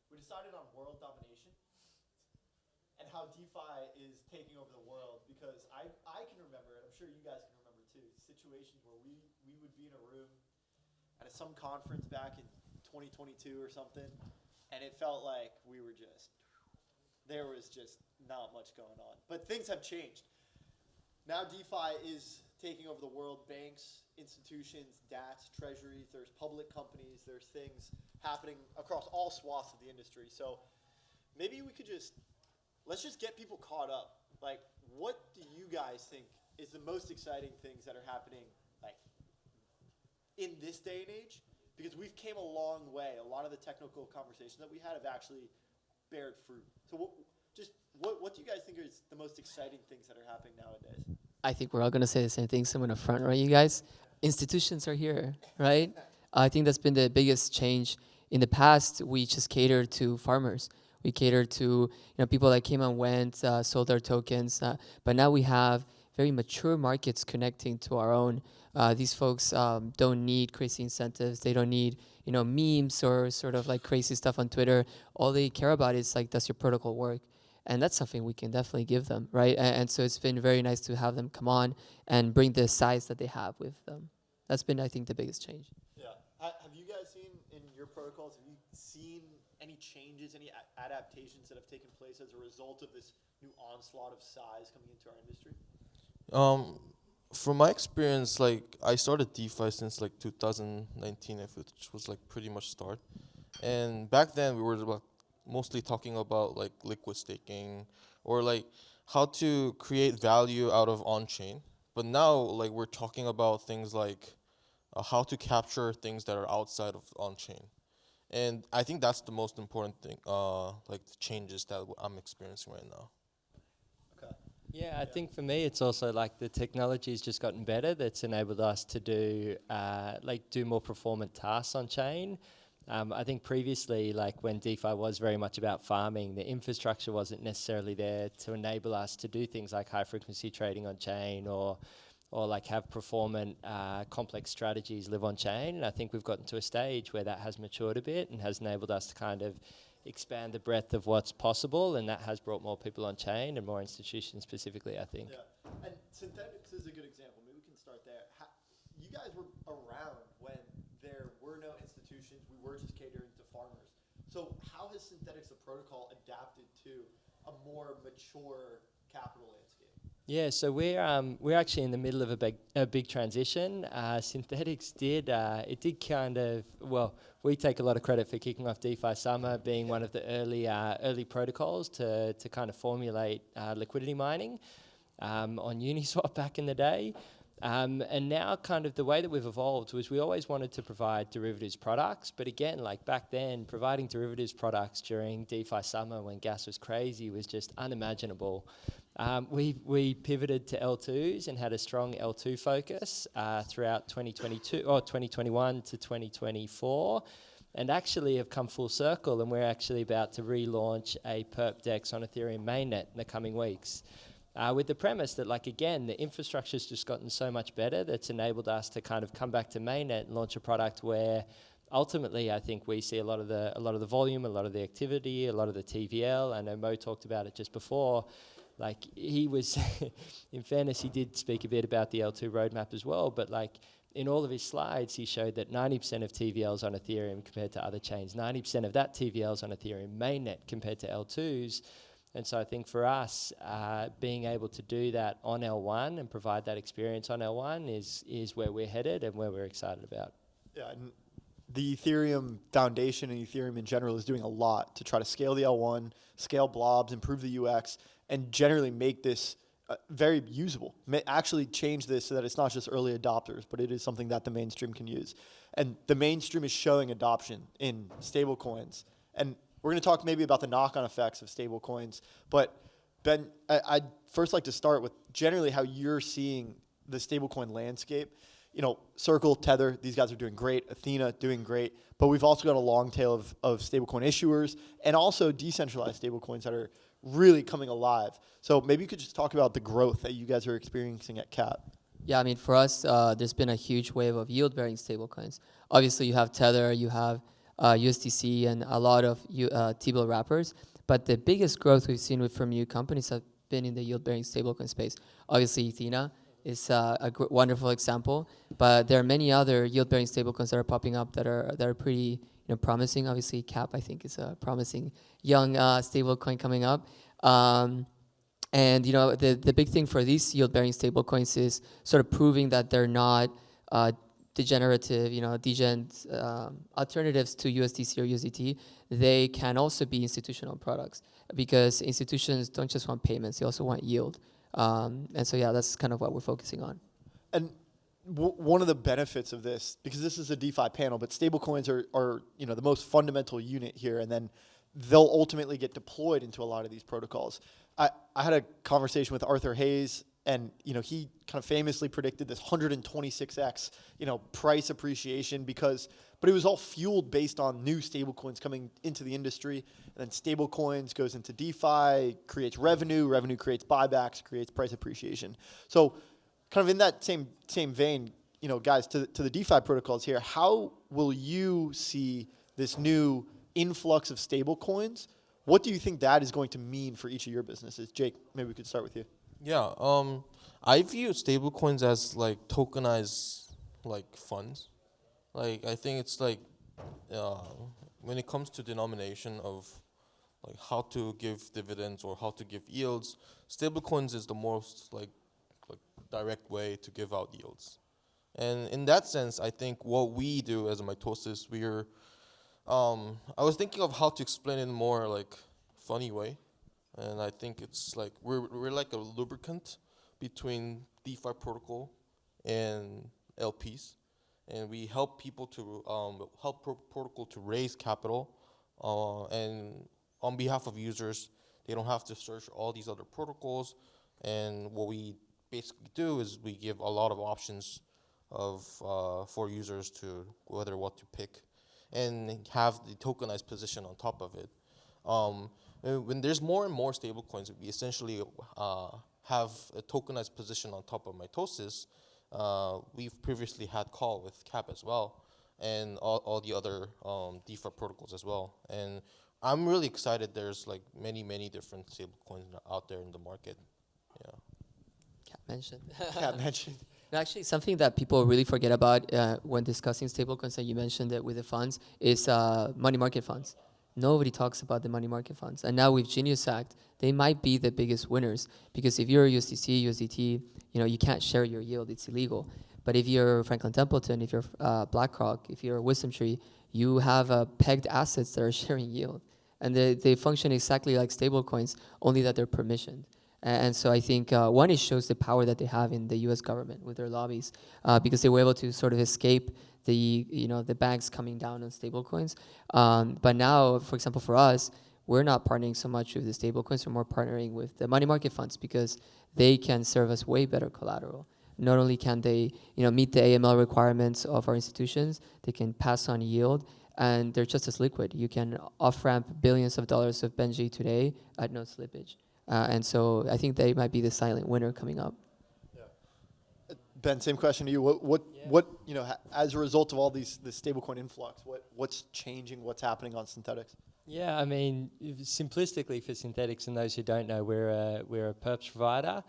we decided on world domination and how DeFi is taking over the world because I can remember, and I'm sure you guys can remember too, situations where we would be in a room at some conference back in 2022 or something, and it felt like there was just not much going on. But things have changed. Now DeFi is taking over the world. Banks, institutions, DATs, treasuries, there's public companies, there's things happening across all swaths of the industry. So maybe let's just get people caught up. Like, what do you guys think is the most exciting things that are happening, like, in this day and age? Because we've came a long way. A lot of the technical conversations that we had have actually bared fruit. So what do you guys think is the most exciting things that are happening nowadays? I think we're all going to say the same thing, so I'm going to front run you guys. Institutions are here, right? I think that's been the biggest change. In the past, we just catered to farmers. We catered to people that came and went, sold their tokens. But now we have very mature markets connecting to our own. These folks don't need crazy incentives. They don't need memes or sort of like crazy stuff on Twitter. All they care about is like, does your protocol work? And that's something we can definitely give them, right? And so it's been very nice to have them come on and bring the size that they have with them. That's been, I think, the biggest change. Yeah. Have you guys seen in your protocols, have you seen any changes, any adaptations that have taken place as a result of this new onslaught of size coming into our industry? From my experience, like I started DeFi since like 2019, which was like pretty much start. And back then we were like mostly talking about like liquid staking or like how to create value out of on-chain. But now like we're talking about things like how to capture things that are outside of on-chain. And I think that's the most important thing, like the changes that I'm experiencing right now. Okay. Yeah, I think for me it's also like the technology's just gotten better. That's enabled us to do more performant tasks on chain. I think previously, like when DeFi was very much about farming, the infrastructure wasn't necessarily there to enable us to do things like high frequency trading on chain or like have performant complex strategies live on chain. And I think we've gotten to a stage where that has matured a bit and has enabled us to kind of expand the breadth of what's possible, and that has brought more people on chain and more institutions specifically, I think. Yeah, and Synthetix is a good example. Maybe we can start there. You guys were around when there were no institutions. We were just catering to farmers. So how has Synthetix, the protocol, adapted to a more mature capital landscape? Yeah, so we're actually in the middle of a big transition. Synthetix did kind of, well, we take a lot of credit for kicking off DeFi Summer, being one of the early protocols to kind of formulate liquidity mining on Uniswap back in the day. And now kind of the way that we've evolved was we always wanted to provide derivatives products. But again, like back then, providing derivatives products during DeFi Summer when gas was crazy was just unimaginable. We pivoted to L2s and had a strong L2 focus throughout 2021 to 2024, and actually have come full circle, and we're actually about to relaunch a perp DEX on Ethereum mainnet in the coming weeks. With the premise that, like, again, the infrastructure's just gotten so much better that's enabled us to kind of come back to mainnet and launch a product where ultimately I think we see a lot of the volume, a lot of the activity, a lot of the TVL. I know Mo talked about it just before. Like he was, in fairness, he did speak a bit about the L2 roadmap as well, but like in all of his slides, he showed that 90% of TVLs on Ethereum compared to other chains, 90% of that TVLs on Ethereum mainnet compared to L2s. And so I think for us, being able to do that on L1 and provide that experience on L1 is where we're headed and where we're excited about. Yeah, and the Ethereum Foundation and Ethereum in general is doing a lot to try to scale the L1, scale blobs, improve the UX, and generally make this very usable. Actually change this so that it's not just early adopters, but it is something that the mainstream can use. And the mainstream is showing adoption in stablecoins. And we're going to talk maybe about the knock-on effects of stablecoins. But Ben, I'd first like to start with generally how you're seeing the stablecoin landscape. You know, Circle, Tether, these guys are doing great. Athena doing great. But we've also got a long tail of stablecoin issuers and also decentralized stablecoins that are really coming alive. So maybe you could just talk about the growth that you guys are experiencing at CAP. Yeah, I mean, for us, there's been a huge wave of yield-bearing stablecoins. Obviously, you have Tether, you have USDC, and a lot of T-bill wrappers. But the biggest growth we've seen from new companies have been in the yield-bearing stablecoin space. Obviously, Athena is a wonderful example, but there are many other yield-bearing stablecoins that are popping up that are pretty promising. Obviously, CAP I think is a promising young stablecoin coming up. And the big thing for these yield-bearing stablecoins is sort of proving that they're not degenerative, alternatives to USDC or USDT. They can also be institutional products because institutions don't just want payments; they also want yield. And so that's kind of what we're focusing on. And one of the benefits of this, because this is a DeFi panel, but stablecoins are the most fundamental unit here, and then they'll ultimately get deployed into a lot of these protocols. I had a conversation with Arthur Hayes, and he kind of famously predicted this 126x price appreciation but it was all fueled based on new stablecoins coming into the industry, and then stablecoins goes into DeFi, creates revenue creates buybacks, creates price appreciation. So kind of in that same vein, guys, to the DeFi protocols here, how will you see this new influx of stablecoins? What do you think that is going to mean for each of your businesses? Jake, maybe we could start with you. Yeah, I view stablecoins as like tokenized like funds. Like I think it's like when it comes to denomination of like how to give dividends or how to give yields, stablecoins is the most like direct way to give out yields. And in that sense, I think what we do as a Mitosis, I was thinking of how to explain it in a more like funny way. And I think it's like we're like a lubricant between DeFi protocol and LPs, and we help people to protocol to raise capital, and on behalf of users, they don't have to search all these other protocols. And what we basically do is we give a lot of options for users to whether what to pick, and have the tokenized position on top of it. When there's more and more stablecoins, we essentially have a tokenized position on top of Mitosis. We've previously had call with CAP as well, and all the other DeFi protocols as well. And I'm really excited. There's like many different stablecoins out there in the market. Yeah. CAP mentioned. No, actually, something that people really forget about when discussing stablecoins, and you mentioned it with the funds, is money market funds. Nobody talks about the money market funds. And now with Genius Act, they might be the biggest winners, because if you're a USDC, USDT, you can't share your yield, it's illegal. But if you're Franklin Templeton, if you're BlackRock, if you're Wisdom Tree, you have pegged assets that are sharing yield. And they function exactly like stablecoins, only that they're permissioned. And so I think one, it shows the power that they have in the U.S. government with their lobbies, because they were able to sort of escape the banks coming down on stablecoins. But now, for example, for us, we're not partnering so much with the stablecoins. We're more partnering with the money market funds, because they can serve us way better collateral. Not only can they meet the AML requirements of our institutions, they can pass on yield, and they're just as liquid. You can off-ramp billions of dollars of Benji today at no slippage. And so I think they might be the silent winner coming up. Yeah. Ben, same question to you. What as a result of all this stablecoin influx, what's changing? What's happening on Synthetix? Yeah, I mean, simplistically for Synthetix, and those who don't know, we're a perps provider,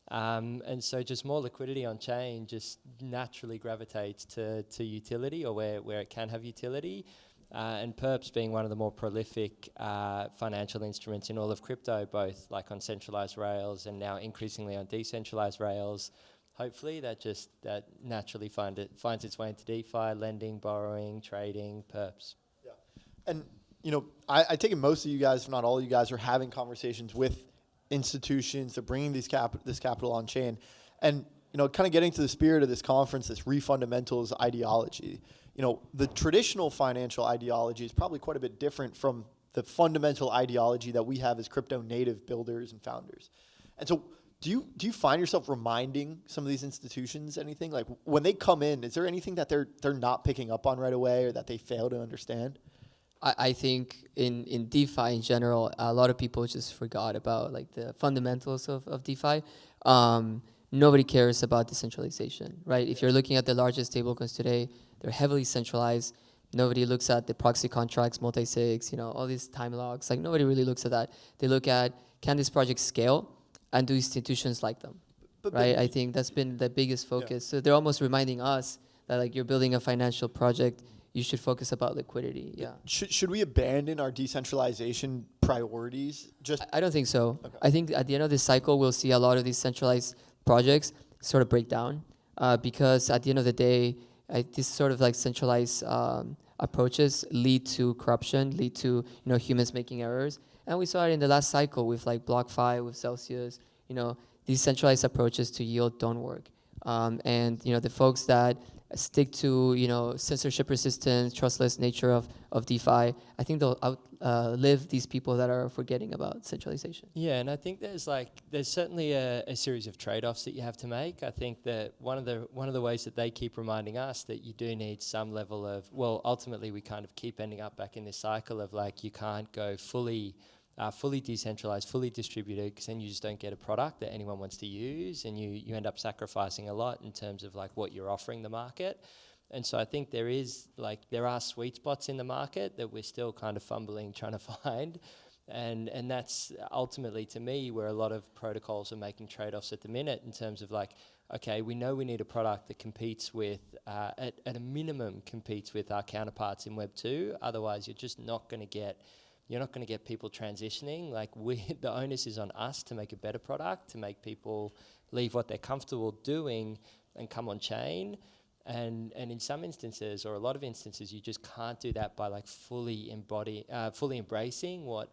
and so just more liquidity on chain just naturally gravitates to utility, or where it can have utility. And perps being one of the more prolific financial instruments in all of crypto, both like on centralized rails and now increasingly on decentralized rails. Hopefully that naturally finds its way into DeFi, lending, borrowing, trading, perps. Yeah, and I take it most of you guys, if not all of you guys, are having conversations with institutions. They're bringing this capital on chain, and kind of getting to the spirit of this conference, this refundamentals ideology. The traditional financial ideology is probably quite a bit different from the fundamental ideology that we have as crypto native builders and founders. And so do you find yourself reminding some of these institutions anything? Like when they come in, is there anything that they're not picking up on right away, or that they fail to understand? I think in DeFi in general, a lot of people just forgot about like the fundamentals of DeFi. Nobody cares about decentralization, right? If you're looking at the largest stablecoins today, they're heavily centralized. Nobody looks at the proxy contracts, multi-sigs, all these time logs. Like nobody really looks at that. They look at, can this project scale, and do institutions like them? Right? I think that's been the biggest focus. So they're almost reminding us that like you're building a financial project, you should focus about liquidity. Yeah. Should we abandon our decentralization priorities? I don't think so. Okay. I think at the end of this cycle, we'll see a lot of these centralized projects sort of break down because at the end of the day, these sort of like centralized approaches lead to corruption, lead to humans making errors, and we saw it in the last cycle with like BlockFi, with Celsius. These centralized approaches to yield don't work, and the folks that stick to censorship resistant, trustless nature of DeFi, I think they'll outlive these people that are forgetting about centralization. Yeah, and I think there's certainly a series of trade-offs that you have to make. I think that one of the ways that they keep reminding us that you do need some level of, well, ultimately we kind of keep ending up back in this cycle of like you can't go fully decentralized, fully distributed, because then you just don't get a product that anyone wants to use, and you end up sacrificing a lot in terms of like what you're offering the market. And so I think there are sweet spots in the market that we're still kind of fumbling trying to find, and that's ultimately to me where a lot of protocols are making trade-offs at the minute in terms of like, okay, we know we need a product that competes with, at a minimum, competes with our counterparts in Web 2. Otherwise, you're just not going to get. You're not going to get people transitioning. Like the onus is on us to make a better product, to make people leave what they're comfortable doing and come on chain. And in some instances, or a lot of instances, you just can't do that by like fully embracing what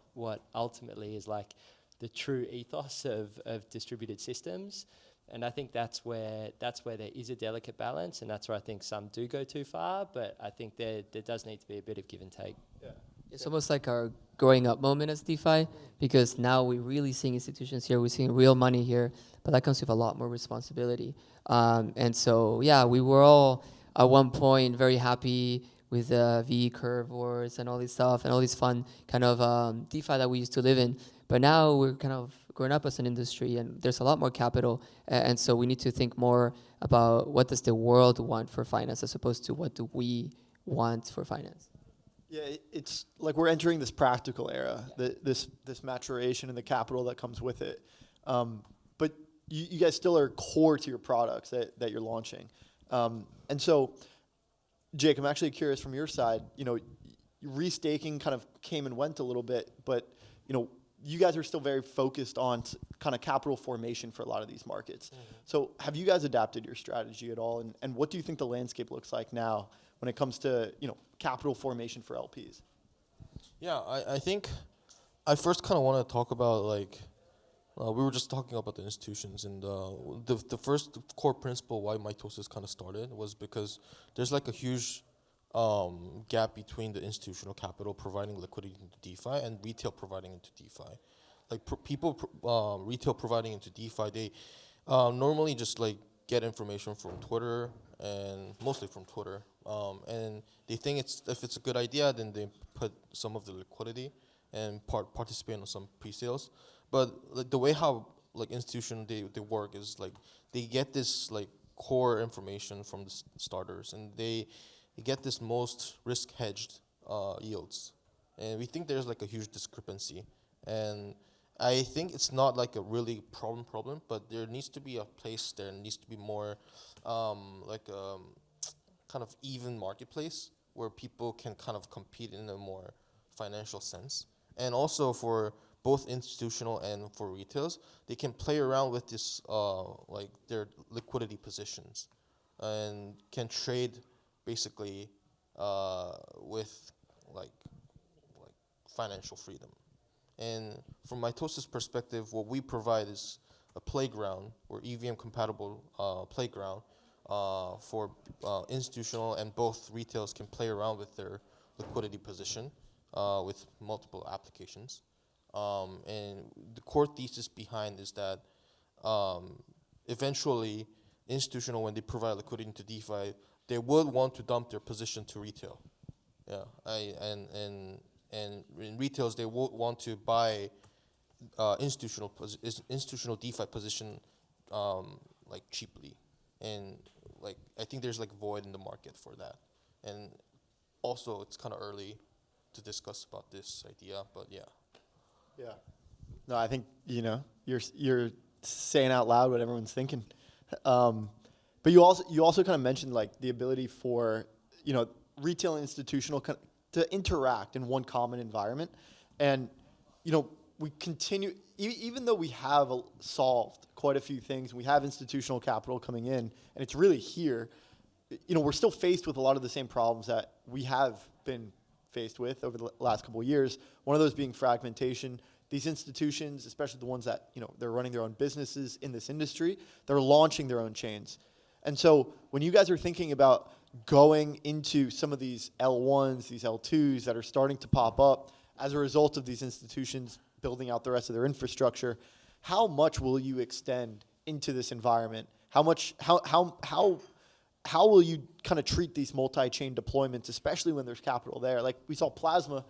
ultimately is like the true ethos of distributed systems. And I think that's where there is a delicate balance, and that's where I think some do go too far. But I think there does need to be a bit of give and take. Yeah. It's almost like our growing up moment as DeFi, because now we're really seeing institutions here, we're seeing real money here, but that comes with a lot more responsibility. And so, yeah, we were all at one point very happy with the V curve wars and all this stuff and all this fun kind of DeFi that we used to live in. But now we're kind of growing up as an industry, and there's a lot more capital. And so we need to think more about what does the world want for finance as opposed to what do we want for finance. Yeah, it's like we're entering this practical era, this maturation and the capital that comes with it. But you guys still are core to your products that you're launching. And so, Jake, I'm actually curious from your side, restaking kind of came and went a little bit, but, you guys are still very focused on kind of capital formation for a lot of these markets. Mm-hmm. So have you guys adapted your strategy at all? And what do you think the landscape looks like now when it comes to, capital formation for LPs? Yeah, I think I first kind of want to talk about we were just talking about the institutions, and the first core principle why Mitosis kind of started was because there's like a huge gap between the institutional capital providing liquidity into DeFi and retail providing into DeFi. Like retail providing into DeFi, they normally just like get information from Twitter, and mostly from Twitter. And they think if it's a good idea, then they put some of the liquidity and participate in some pre-sales. But like the way how like institution they work is like they get this like core information from the starters, and they get this most risk hedged yields. And we think there's like a huge discrepancy. And I think it's not like a really problem, but there needs to be a place, there needs to be more kind of even marketplace where people can kind of compete in a more financial sense. And also for both institutional and for retails, they can play around with this like their liquidity positions and can trade basically with like financial freedom. And from Mitosis perspective, what we provide is a playground or EVM compatible playground for institutional and both retails can play around with their liquidity position with multiple applications. And the core thesis behind is that eventually institutional, when they provide liquidity into DeFi, they would want to dump their position to retail. Yeah, and in retails they would want to buy institutional DeFi position like cheaply, and like I think there's like void in the market for that, and also it's kind of early to discuss about this idea, but yeah. Yeah. No, I think, you're saying out loud what everyone's thinking. But you also kind of mentioned like the ability for, retail and institutional to interact in one common environment. And, we continue, even though we have solved quite a few things, we have institutional capital coming in, and it's really here, we're still faced with a lot of the same problems that we have been faced with over the last couple of years. One of those being fragmentation. These institutions, especially the ones that, they're running their own businesses in this industry, they're launching their own chains. And so when you guys are thinking about going into some of these L1s, these L2s that are starting to pop up as a result of these institutions building out the rest of their infrastructure, how much will you extend into this environment? How will you kind of treat these multi-chain deployments, especially when there's capital there? Like we saw Plasma,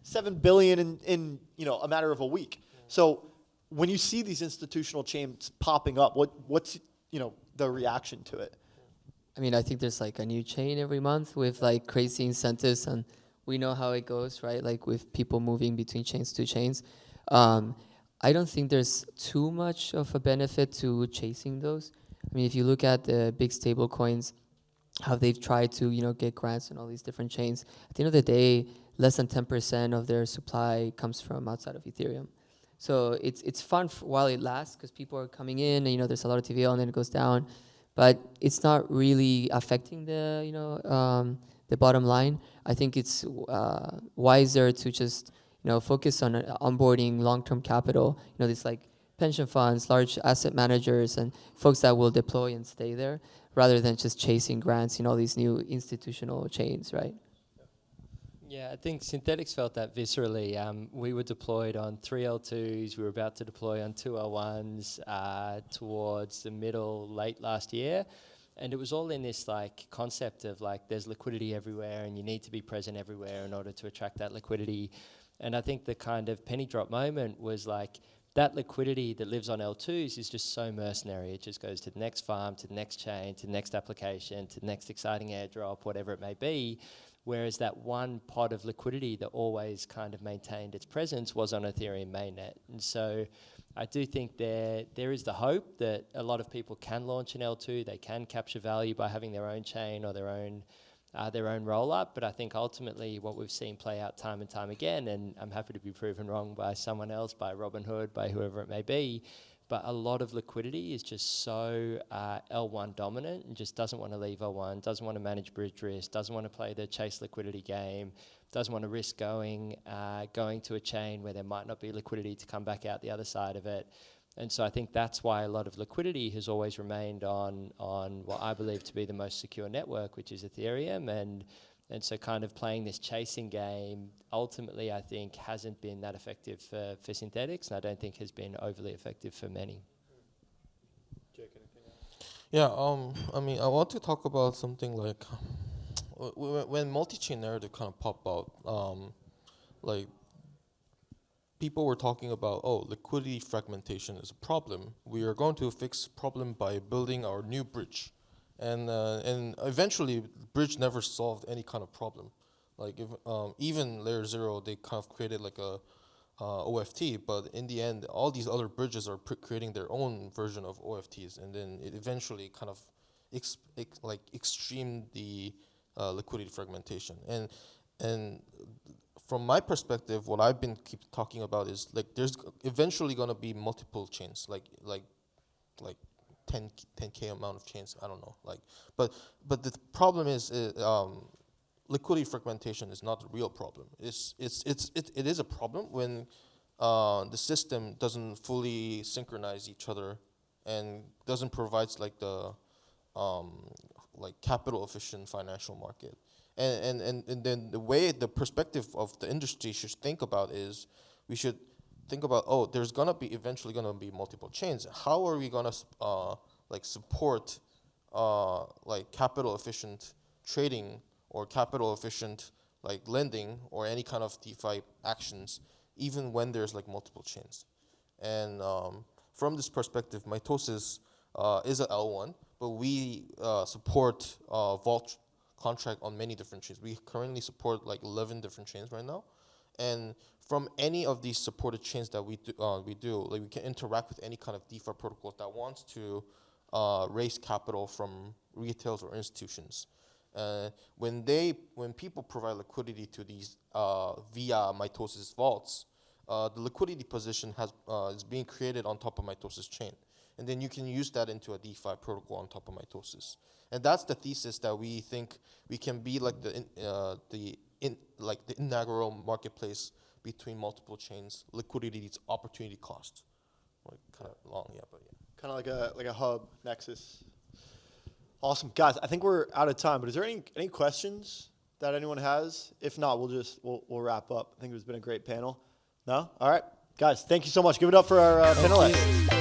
$7 billion in a matter of a week. So when you see these institutional chains popping up, what's the reaction to it? I mean, I think there's like a new chain every month with like crazy incentives, and we know how it goes, right? Like with people moving between chains to chains. I don't think there's too much of a benefit to chasing those. I mean, if you look at the big stable coins, how they've tried to, get grants on all these different chains, at the end of the day, less than 10% of their supply comes from outside of Ethereum. So it's fun while it lasts because people are coming in and, there's a lot of TVL and then it goes down. But it's not really affecting the bottom line. I think it's wiser to just, focus on onboarding long-term capital, these like pension funds, large asset managers, and folks that will deploy and stay there rather than just chasing grants in all these new institutional chains, right? Yeah, I think Synthetix felt that viscerally. We were deployed on 3 L2s. We were about to deploy on 2 L1s towards the late last year. And it was all in this like concept of like there's liquidity everywhere and you need to be present everywhere in order to attract that liquidity. And I think the kind of penny drop moment was like that liquidity that lives on L2s is just so mercenary. It just goes to the next farm, to the next chain, to the next application, to the next exciting airdrop, whatever it may be. Whereas that one pot of liquidity that always kind of maintained its presence was on Ethereum mainnet. And so I do think there is the hope that a lot of people can launch an L2, they can capture value by having their own chain or their own roll-up. But I think ultimately what we've seen play out time and time again, and I'm happy to be proven wrong by someone else, by Robinhood, by whoever it may be, but a lot of liquidity is just so L1 dominant and just doesn't want to leave L1, doesn't want to manage bridge risk, doesn't want to play the chase liquidity game, doesn't want to risk going to a chain where there might not be liquidity to come back out the other side of it. And so I think that's why a lot of liquidity has always remained on what I believe to be the most secure network, which is Ethereum. And so kind of playing this chasing game ultimately I think hasn't been that effective for Synthetix, and I don't think has been overly effective for many. Jake, anything else? Yeah, I mean, I want to talk about something like when multi-chain narrative kind of pop out, like people were talking about, liquidity fragmentation is a problem. We are going to fix problem by building our new bridge. And eventually, bridge never solved any kind of problem. Like if, even layer 0, they kind of created like a OFT, but in the end, all these other bridges are creating their own version of OFTs, and then it eventually kind of extreme the liquidity fragmentation. And from my perspective, what I've been keep talking about is like there's eventually gonna be multiple chains, like 10K amount of chains. I don't know, but the problem is liquidity fragmentation is not a real problem. It is a problem when the system doesn't fully synchronize each other and doesn't provide like the capital efficient financial market. And then the perspective of the industry should think about is we should think about, there's eventually gonna be multiple chains. How are we gonna support capital efficient trading or capital efficient lending or any kind of DeFi actions, even when there's multiple chains? And from this perspective, Mitosis is an L1, but we support vault contract on many different chains. We currently support like 11 different chains right now, and from any of these supported chains that we do, like we can interact with any kind of DeFi protocol that wants to raise capital from retails or institutions. When people provide liquidity to these via Mitosis vaults, the liquidity position is being created on top of Mitosis chain, and then you can use that into a DeFi protocol on top of Mitosis. And that's the thesis that we think we can be like the inaugural marketplace between multiple chains. Liquidity is opportunity cost. Like kind of long, yeah, but yeah. Kind of like a hub nexus. Awesome, guys. I think we're out of time. But is there any questions that anyone has? If not, we'll wrap up. I think it's been a great panel. No? All right, guys. Thank you so much. Give it up for our panelists.